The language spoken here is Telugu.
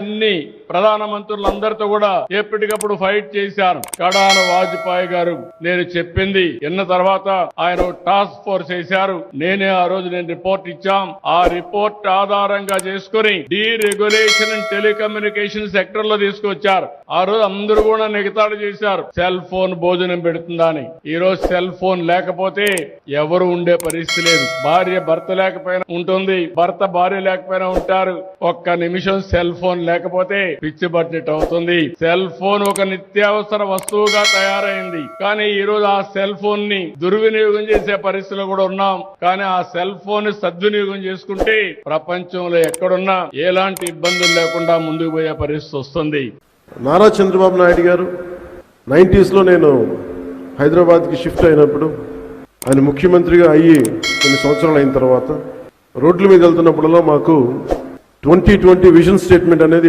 అన్ని ప్రధానమంత్రులందరితో కూడా ఎప్పటికప్పుడు ఫైట్ చేశాను. కడాన వాజ్పేయి గారు నేను చెప్పింది విన్న తర్వాత ఆయన టాస్క్ ఫోర్స్ వేశారు. నేనే ఆ రోజు రిపోర్ట్ ఇచ్చాం. ఆ రిపోర్ట్ ఆధారంగా చేసుకుని డీరెగ్యులేషన్ అండ్ టెలికమ్యూనికేషన్ సెక్టర్ లో తీసుకొచ్చారు. ఆ రోజు అందరూ కూడా నెగతాడు చేశారు, సెల్ ఫోన్ భోజనం పెడుతుందని. ఈ రోజు సెల్ ఫోన్ లేకపోతే ఎవరు ఉండే పరిస్థితి లేదు. భార్య భర్త లేకపోయినా ఉంటుంది, భర్త భార్య లేకపోయినా ఉంటారు. ఒక్క నిమిషం సెల్ ఫోన్ లేకపోతే పిచ్చి బడ్జెట్ అవుతుంది. సెల్ ఫోన్ ఒక నిత్యావసర వస్తువుగా తయారైంది. కానీ ఈ రోజు ఆ సెల్ ఫోన్ ని దుర్వినియోగం చేసే పరిస్థితిలో కూడా ఉన్నాం. కానీ ఆ సెల్ ఫోన్ ని సద్వినియోగం చేసుకుంటే ప్రపంచంలో ఎక్కడున్నా ఎలాంటి ఇబ్బందులు లేకుండా ముందుకు పోయే పరిస్థితి వస్తుంది. నారా చంద్రబాబు నాయుడు గారు 90s లో నేను హైదరాబాద్కి షిఫ్ట్ అయినప్పుడు, ఆయన ముఖ్యమంత్రిగా అయ్యి కొన్ని సంవత్సరాలు అయిన తర్వాత రోడ్ల మీద వెళ్తున్నప్పుడల్లా మాకు 2020 విజన్ స్టేట్మెంట్ అనేది